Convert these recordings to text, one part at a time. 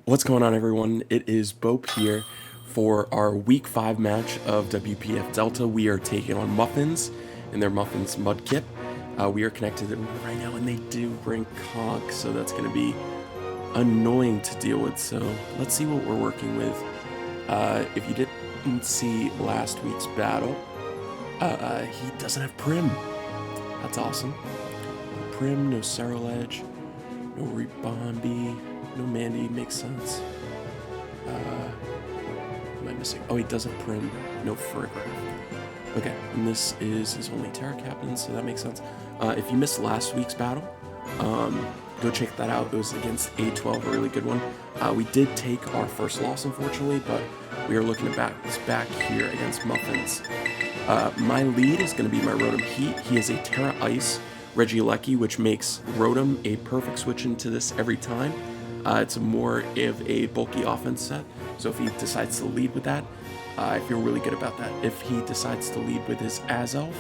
What's going on, everyone? It is Bope here for our Week 5 match of WPF Delta. We are taking on Muffins in their Muffins Mud Kit. We are connected right now, and they do bring Conk, so that's going to be annoying to deal with. So let's see what we're working with. If you didn't see last week's battle, he doesn't have Prim. That's awesome. No Prim, no Cerulege, no Rebombi. No Mandy, makes sense. Am I missing? Oh, he does have Prim. No Furgraph. Okay, and this is his only Terra Captain, so that makes sense. If you missed last week's battle, go check that out. It was against A12, a really good one. We did take our first loss, unfortunately, but we are looking to back here against Muffins. My lead is going to be my Rotom Heat. He is a Terra Ice regieleki, which makes Rotom a perfect switch into this every time. It's more of a bulky offense set, so if he decides to lead with that, I feel really good about that. If he decides to lead with his Azelf,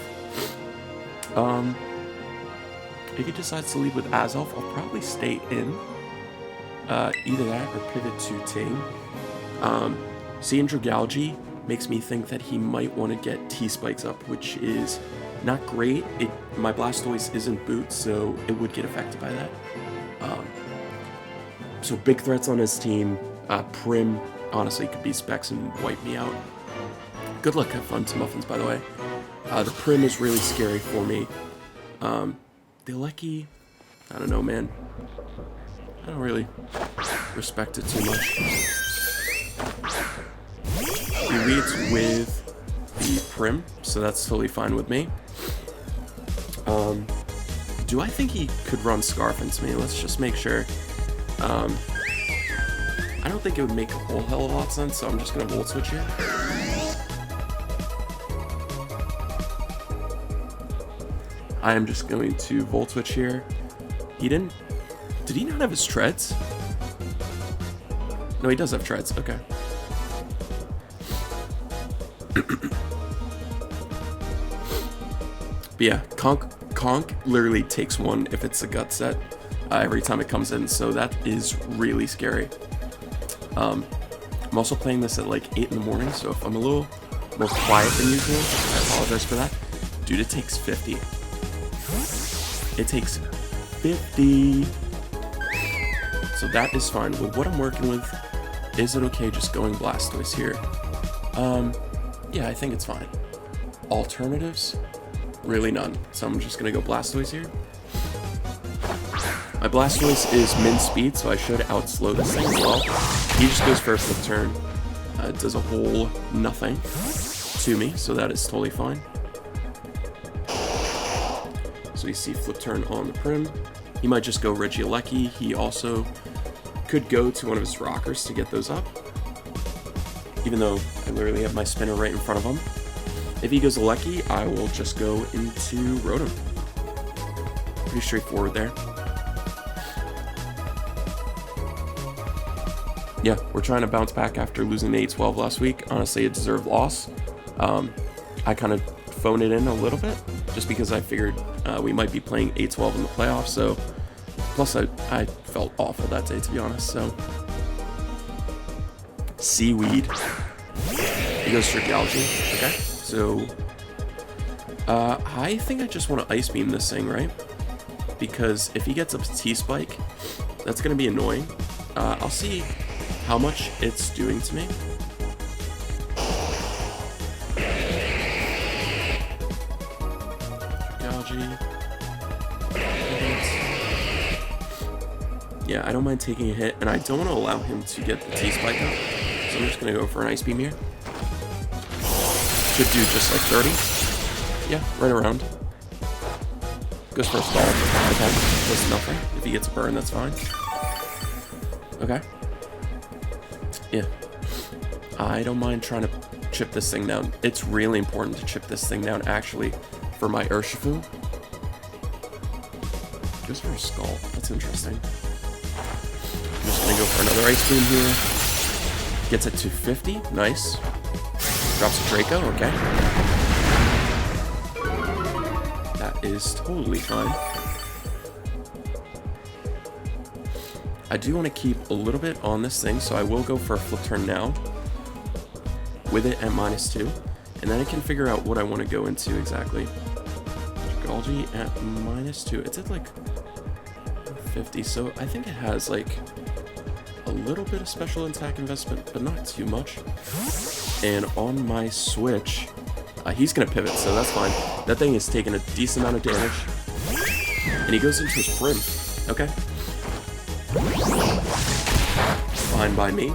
I'll probably stay in. Either that or pivot to Ting. Seeing Dragalge makes me think that he might want to get T-Spikes up, which is not great. My Blastoise isn't boot, so it would get affected by that. So big threats on his team. Prim, honestly, could be Specs and wipe me out. Good luck, have fun to Muffins, by the way. The Prim is really scary for me. The Lecky, I don't know, man. I don't really respect it too much. He leads with the Prim, so that's totally fine with me. Do I think he could run Scarf into me? Let's just make sure. I don't think it would make a whole hell of a lot of sense, so I'm just going to Volt Switch here. I am just going to Volt Switch here. Did he not have his Treads? No, he does have Treads, okay. But yeah, Conk literally takes one if it's a gut set every time it comes in, so that is really scary. I'm also playing this at like 8 in the morning, so if I'm a little more quiet than usual, I apologize for that. Dude, it takes 50. It takes 50. So that is fine. With what I'm working with, is it okay just going Blastoise here? Yeah, I think it's fine. Alternatives? Really none. So I'm just gonna go Blastoise here. My Blastoise is min speed, so I should outslow this thing as well. He just goes first with turn. It does a whole nothing to me, so that is totally fine. So you see flip turn on the Prim. He might just go regieleki. He also could go to one of his rockers to get those up, even though I literally have my spinner right in front of him. If he goes Lecky, I will just go into Rotom. Pretty straightforward there. Yeah, we're trying to bounce back after losing to A12 last week. Honestly, a deserved loss. I kind of phoned it in a little bit, just because I figured we might be playing A12 in the playoffs. So, plus I felt awful that day, to be honest. So, Seaweed. He goes Dragalge. Okay, so I think I just want to Ice Beam this thing, right? Because if he gets up to T-Spike, that's going to be annoying. I'll see how much it's doing to me. Dragalge. Yeah, I don't mind taking a hit, and I don't want to allow him to get the T-Spike up, so I'm just going to go for an Ice Beam here. Should do just like 30. Yeah, right around. Goes for a stall. Okay, does nothing. If he gets a burn, that's fine. Okay. Yeah. I don't mind trying to chip this thing down. It's really important to chip this thing down, actually, for my Urshifu. Goes for a Skull. That's interesting. I'm just going to go for another Ice Beam here. Gets it to 50. Nice. Drops a Draco. Okay. That is totally fine. I do want to keep a little bit on this thing, so I will go for a flip turn now with it at -2, and then I can figure out what I want to go into exactly. Regieleki at -2. It's at like 50, so I think it has like a little bit of special attack investment, but not too much. And on my switch, he's gonna pivot, so that's fine. That thing is taking a decent amount of damage, and he goes into his prim. Okay. Fine by me.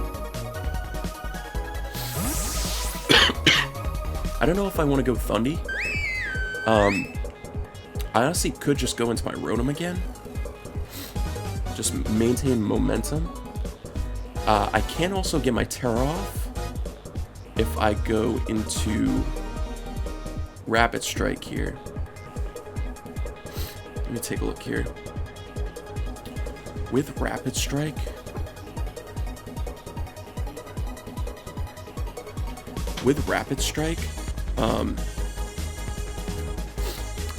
I don't know if I want to go Thundy. I honestly could just go into my Rotom again. Just maintain momentum. I can also get my Terra off if I go into Rapid Strike here. Let me take a look here. With Rapid Strike,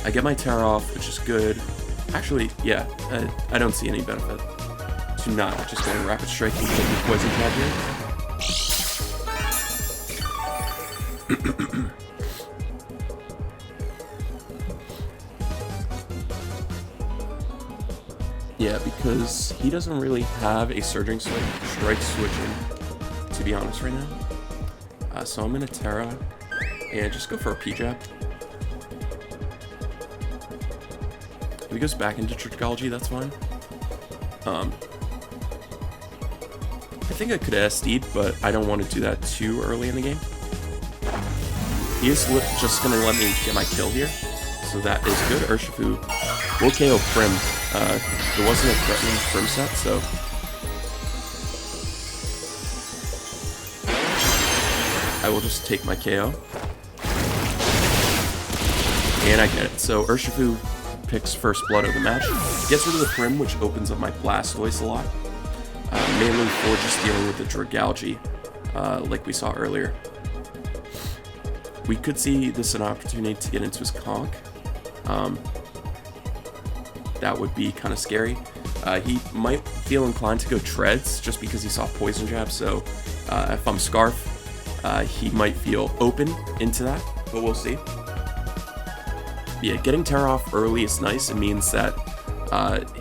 I get my Terra off, which is good. Actually, yeah, I don't see any benefit to not just going Rapid Strike and taking Poison Jab here. Yeah, because he doesn't really have a Surging Strike switching, to be honest right now. So I'm gonna Terra and just go for a P-Jab. If he goes back into Regieleki, that's fine. I think I could SD'd, but I don't want to do that too early in the game. He is just gonna let me get my kill here, so that is good. Urshifu will KO Prim. There wasn't a threatening Prim set, so I will just take my KO. And I get it. So Urshifu picks first blood of the match. Gets rid of the Prim, which opens up my Blastoise a lot. Mainly for just dealing with the Regieleki, like we saw earlier. We could see this an opportunity to get into his Conk. That would be kind of scary. He might feel inclined to go Treads just because he saw Poison Jab, so if I'm Scarf, he might feel open into that, but we'll see. Yeah, getting Terra off early is nice. It means that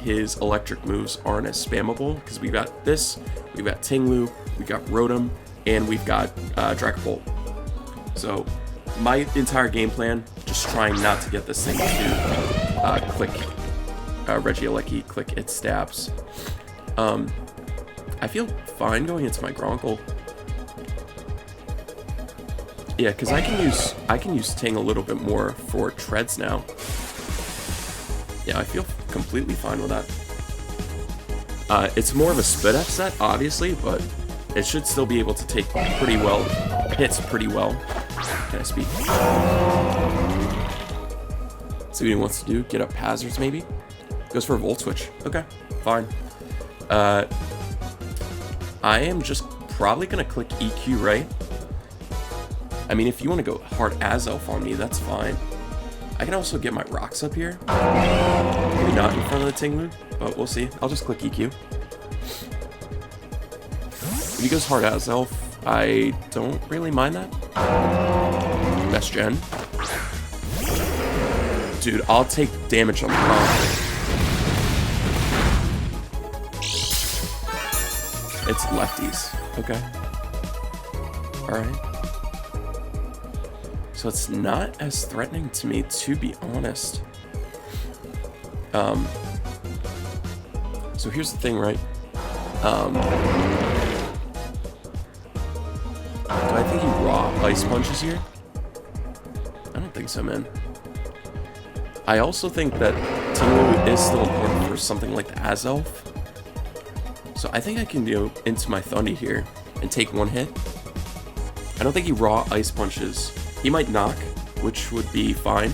his electric moves aren't as spammable, because we've got this, we've got Tinglu, we've got Rotom, and we've got Dragapult. So my entire game plan, just trying not to get this thing to click Regieleki, click its stabs. I feel fine going into my Gronkle. Yeah, because I can use Ting a little bit more for Treads now. Yeah, I feel completely fine with that. It's more of a Spit F set, obviously, but it should still be able to take pretty well, hits pretty well. Can I speak? See what he wants to do. Get up Hazards, maybe? Goes for a Volt Switch. Okay, fine. I am just probably going to click EQ, right? I mean, if you want to go hard Azelf on me, that's fine. I can also get my rocks up here. Maybe not in front of the Tinglu, but we'll see. I'll just click EQ. If he goes hard Azelf, I don't really mind that. Best gen. Dude, I'll take damage on the Conk. It's lefties. Okay. Alright. So it's not as threatening to me, to be honest. So here's the thing, right? Do I think he raw Ice Punches here? I don't think so, man. I also think that Tinglu is still important for something like the Azelf. So I think I can go into my Thundy here and take one hit. I don't think he raw Ice Punches. He might knock, which would be fine.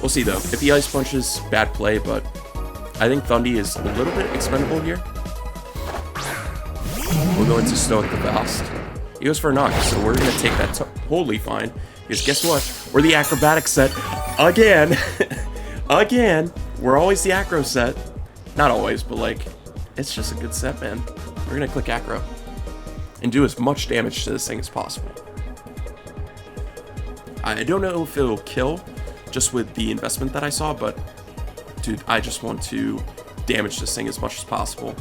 We'll see, though. If he Ice Punches, bad play, but I think Thundy is a little bit expendable here. We'll go into Stoic the Vast. He goes for a knock, so we're going to take that totally fine. Because guess what? We're the Acrobatic set again. Again. We're always the Acro set. Not always, but like, It's just a good set, man. We're gonna click Acro and do as much damage to this thing as possible. I don't know if it'll kill just with the investment that I saw, but dude, I just want to damage this thing as much as possible.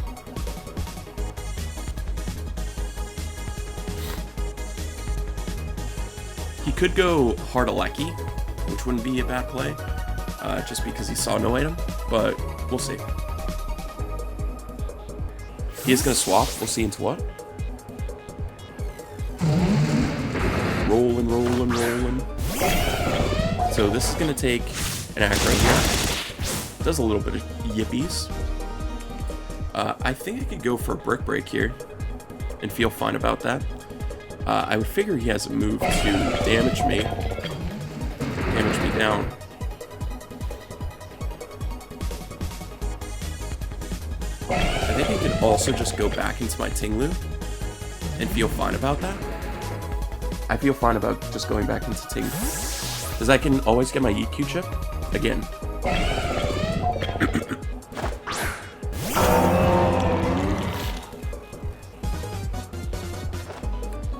He could go regieleki, which wouldn't be a bad play, just because he saw no item, but we'll see. He is going to swap. We'll see into what. Rolling, rolling, rolling. So this is going to take an aggro here. Does a little bit of yippies. I think I could go for a brick break here and feel fine about that. I would figure he has a move to damage me down. I think he can also just go back into my Tinglu and feel fine about that. I feel fine about just going back into Tinglu, because I can always get my EQ chip again.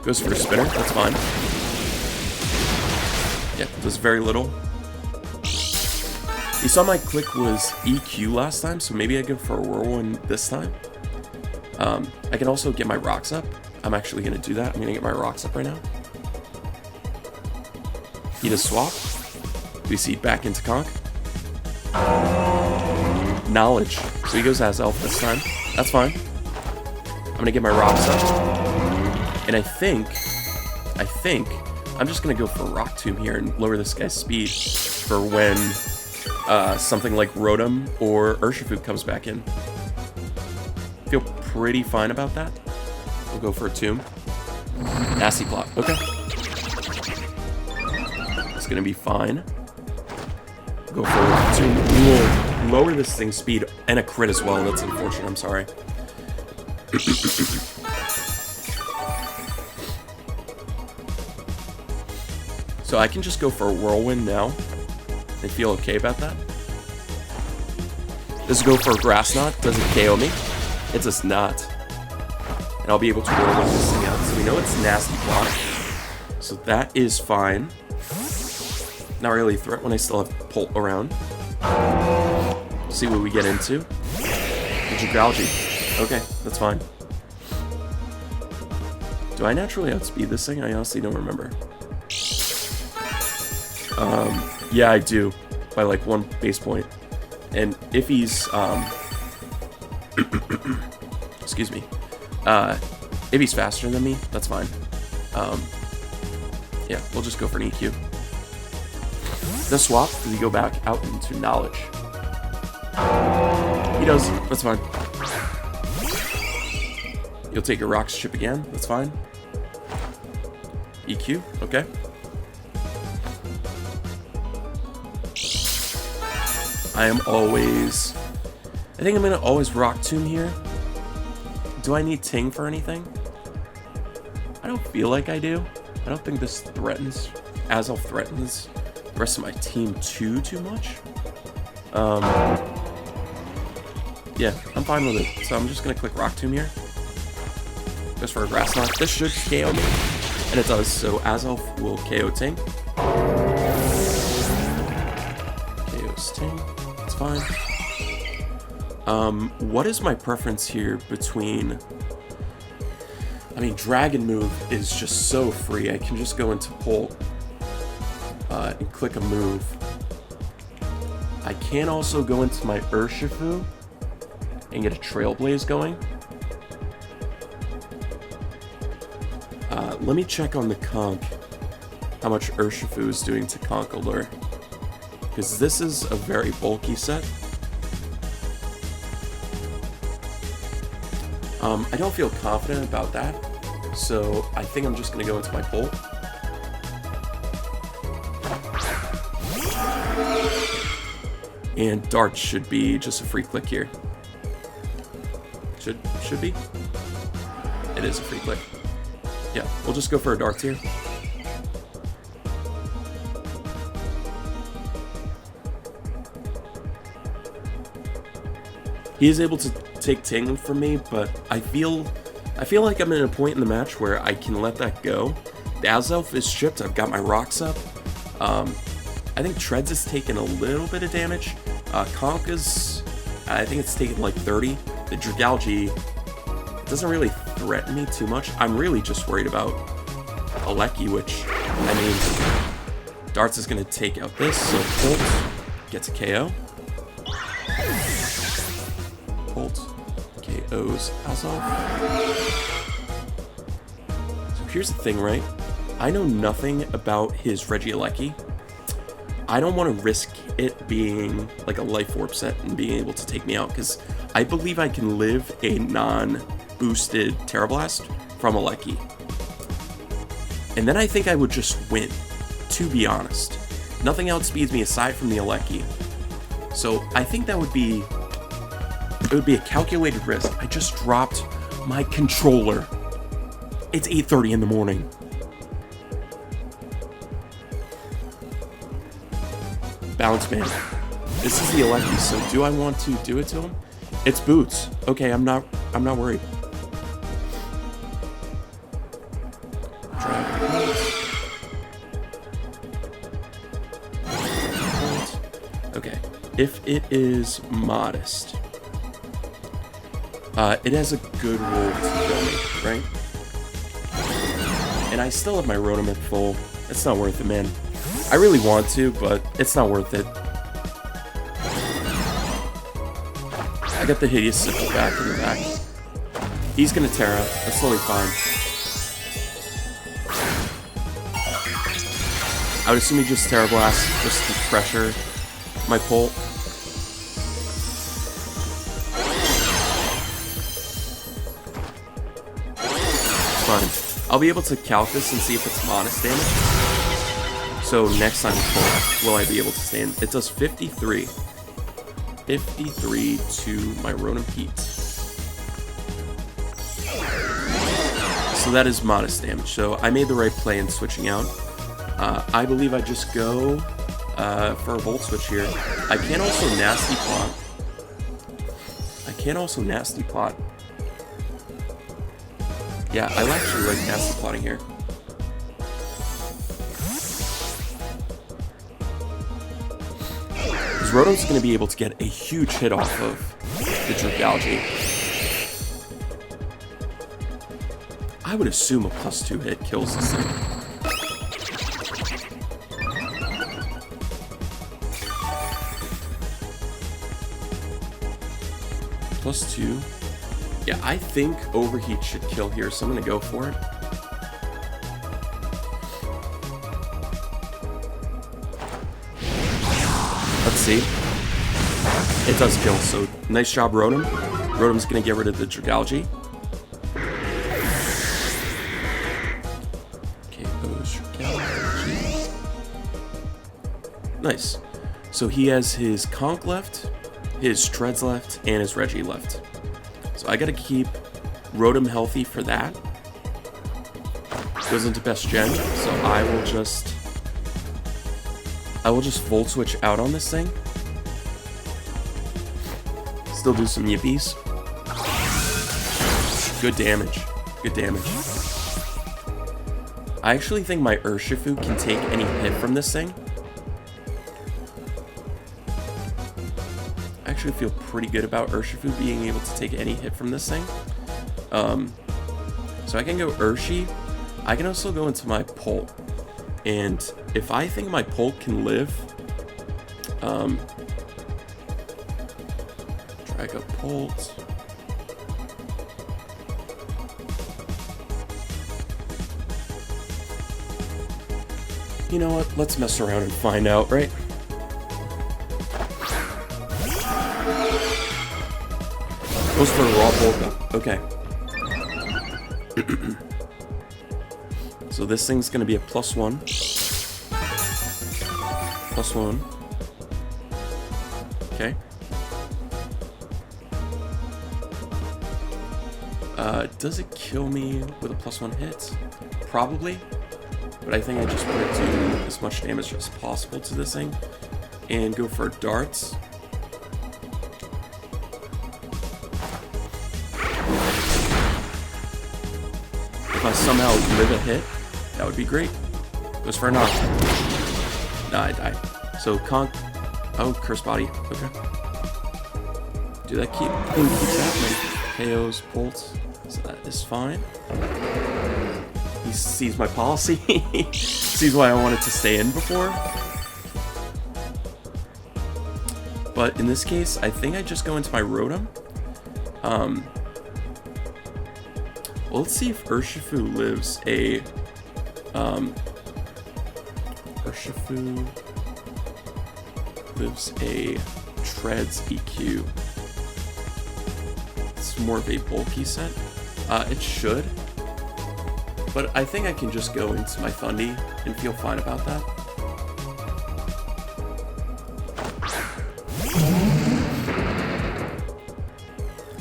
Goes for a spinner, that's fine. Yeah, does very little. You saw my click was EQ last time, so maybe I go for a whirlwind this time. I can also get my rocks up. I'm actually going to do that. I'm going to get my rocks up right now. He does swap. We see back into Conk. Knowledge. So he goes as elf this time. That's fine. I'm going to get my rocks up. And I think I'm just going to go for Rock Tomb here and lower this guy's speed for when something like Rotom or Urshifu comes back in. Feel pretty fine about that. We'll go for a Tomb. Nasty plot. Okay. It's going to be fine. Go for a Tomb. We will lower this thing's speed and a crit as well. That's unfortunate. I'm sorry. So I can just go for a Whirlwind now and feel okay about that. This will go for a Grass Knot. Doesn't KO me. It's a Snot. And I'll be able to Whirlwind this thing out. So we know it's Nasty Plot. So that is fine. Not really a threat when I still have Pult around. See what we get into. Regieleki. Okay, that's fine. Do I naturally outspeed this thing? I honestly don't remember. Yeah, I do, by like 1 base point. And if he's, excuse me, if he's faster than me, that's fine. Yeah, we'll just go for an EQ. The swap, does he go back out into Knowledge? He does, that's fine. You'll take your Rocks chip again, that's fine. EQ, okay. I think I'm going to always Rock Tomb here. Do I need Ting for anything? I don't feel like I do. I don't think this threatens, Azelf threatens the rest of my team too much. Yeah, I'm fine with it. So I'm just going to click Rock Tomb here. Just for a Grass Knot. This should KO me. And it does, so Azelf will KO Ting. KO's Ting. Fine. What is my preference here between... I mean, Dragon move is just so free. I can just go into Pult and click a move. I can also go into my Urshifu and get a Trailblaze going. Let me check on the Conk how much Urshifu is doing to Conkeldurr. Because this is a very bulky set. I don't feel confident about that, so I think I'm just going to go into my Pult. And Dart should be just a free click here. Should be? It is a free click. Yeah, we'll just go for a Dart here. He is able to take Ting from me, but I feel like I'm in a point in the match where I can let that go. The Azelf is chipped. I've got my rocks up. I think Treads has taken a little bit of damage. Conka's, I think it's taken like 30. The Regieleki doesn't really threaten me too much. I'm really just worried about Regieleki, which, I mean, Darts is going to take out this, so Colt gets a KO. Colt KOs Azelf. So here's the thing, right? I know nothing about his Regieleki. I don't want to risk it being like a Life Orb set and being able to take me out, because I believe I can live a non-boosted Terra Blast from Regieleki. And then I think I would just win, to be honest. Nothing outspeeds me aside from the Regieleki. So I think that would be... it would be a calculated risk. I just dropped my controller. It's 8:30 in the morning. Bounce Man. This is the Regieleki, so do I want to do it to him? It's boots. Okay, I'm not worried. Okay, if it is modest, it has a good roll to kill me, right? And I still have my Rotom at full. It's not worth it, man. I really want to, but it's not worth it. I got the Hideous Sickle back in the back. He's gonna Terra. That's totally fine. I would assume he just Terra Blast just to pressure my Pult. It's fine. I'll be able to calc this and see if it's modest damage. So next time will I be able to stand? It does 53. 53 to my Rotom Heat. So that is modest damage. So I made the right play in switching out. I believe I just go for a Volt Switch here. I can also Nasty Plot. Yeah, I actually like Nasty Plotting here. Rotom's going to be able to get a huge hit off of the Regieleki. I would assume a +2 hit kills this thing. +2. Yeah, I think Overheat should kill here, so I'm going to go for it. Let's see. It does kill, so nice job, Rotom. Rotom's gonna get rid of the Regieleki. KO's Regieleki. Nice. So he has his Conk left, his Treads left, and his Regi left. So I gotta keep Rotom healthy for that. Goes into best gen, so I will just Volt Switch out on this thing. Still do some yippies. Good damage. Good damage. I actually think my Urshifu can take any hit from this thing. I actually feel pretty good about Urshifu being able to take any hit from this thing. So I can go Urshi. I can also go into my Pult. And if I think my Pult can live, drag up Pult. You know what? Let's mess around and find out, right? Goes for a raw Pult. Okay. So this thing's gonna be a +1. +1. Okay. Does it kill me with a +1 hit? Probably. But I think I just want to do as much damage as possible to this thing. And go for darts. If I somehow live a hit, that would be great. Goes for a knock. Nah, I die. So conk. Oh, curse body. Okay. Dude, that thing keeps happening. KOs, bolts. So that is fine. He sees my policy. Sees why I wanted to stay in before. But in this case, I think I just go into my Rotom. Well, let's see if Urshifu lives a... Urshifu lives a Treads EQ. It's more of a bulky set. It should. But I think I can just go into my Thundy and feel fine about that.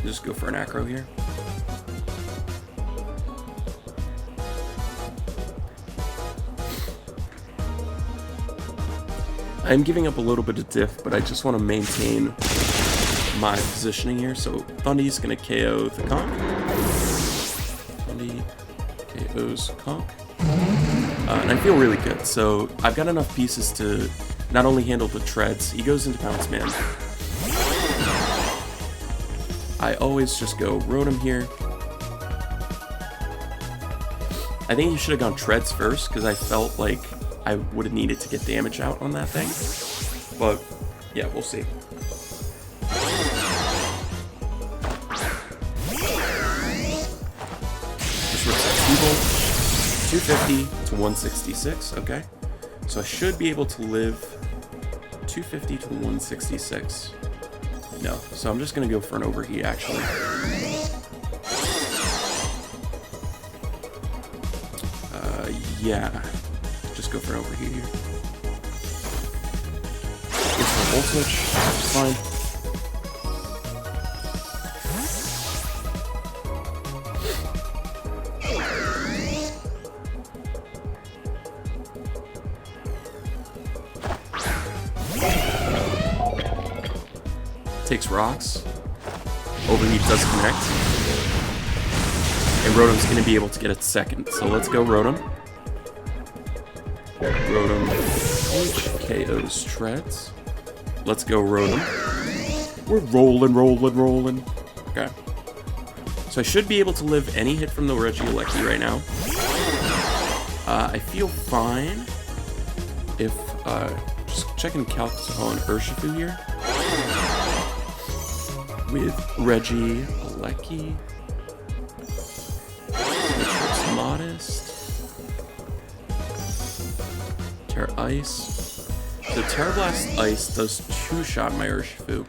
Just go for an acro here. I'm giving up a little bit of diff, but I just want to maintain my positioning here. So Thundy's going to KO the Conk. Thundy KOs Conk. And I feel really good. So I've got enough pieces to not only handle the treads. He goes into Bounce Man. I always just go Rotom here. I think he should have gone treads first because I felt like I would have needed to get damage out on that thing. But yeah, we'll see. This works at 250 to 166. Okay. So I should be able to live 250 to 166. No, so I'm just gonna go for an overheat actually. Yeah, just go for an overheat here. It's a volt switch, fine. Takes rocks. Overheat does connect. And Rotom's going to be able to get it second. So let's go Rotom. Rotom KOs Treads. Let's go Rotom. We're rolling. Okay. So I should be able to live any hit from the Regieleki right now. I feel fine if... just checking calcs on Urshifu here. With Regieleki, which looks modest. Terra Ice. So Terra Blast Ice does 2-shot my Urshifu.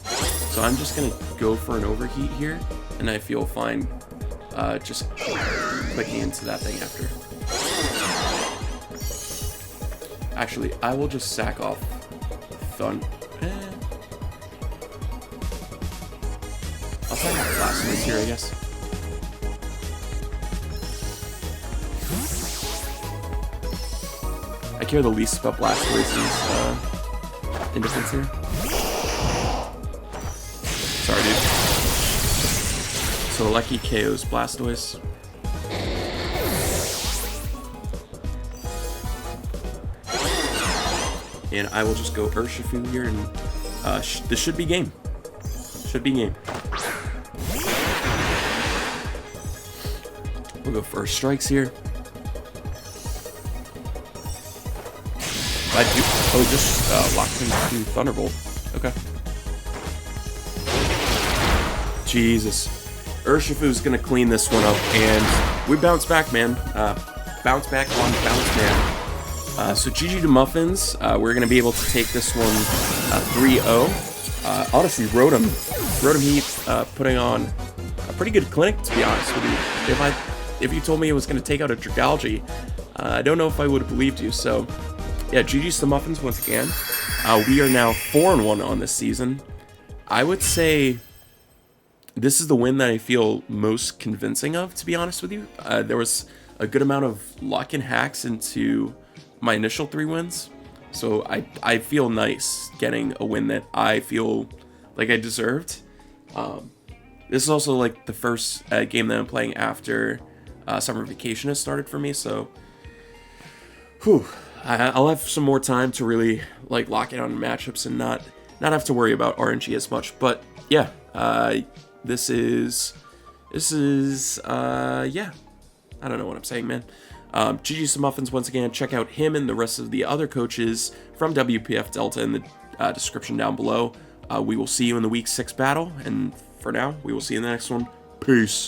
So I'm just gonna go for an overheat here, and I feel fine just clicking into that thing after. Actually, I will just sack off I'll try my Blastoise here, I guess. I care the least about Blastoise's in defense here. Sorry, dude. So Leki KOs Blastoise. And I will just go Urshifu here, and this should be game. Should be game. We'll go first strikes here. I do. Oh, just locked into Thunderbolt. Okay. Jesus. Urshifu's gonna clean this one up, and we bounce back, man. Bounce back on Bounce Man. So GG to Muffins. We're gonna be able to take this one 3-0. Honestly, Rotom Heat putting on a pretty good clinic, to be honest with you. If you told me it was going to take out a Dragalge, I don't know if I would have believed you. So, yeah, GG's to Muffins once again. We are now 4-1 on this season. I would say this is the win that I feel most convincing of, to be honest with you. There was a good amount of luck and hacks into my initial 3 wins. So I feel nice getting a win that I feel like I deserved. This is also like the first game that I'm playing after summer vacation has started for me, so whew, I'll have some more time to really like lock in on matchups and not have to worry about RNG as much. But yeah, this is yeah, I don't know what I'm saying, man. GG Some Muffins, once again, check out him and the rest of the other coaches from WPF Delta in the description down below. We will see you in the week 6 battle, and for now, we will see you in the next one. Peace.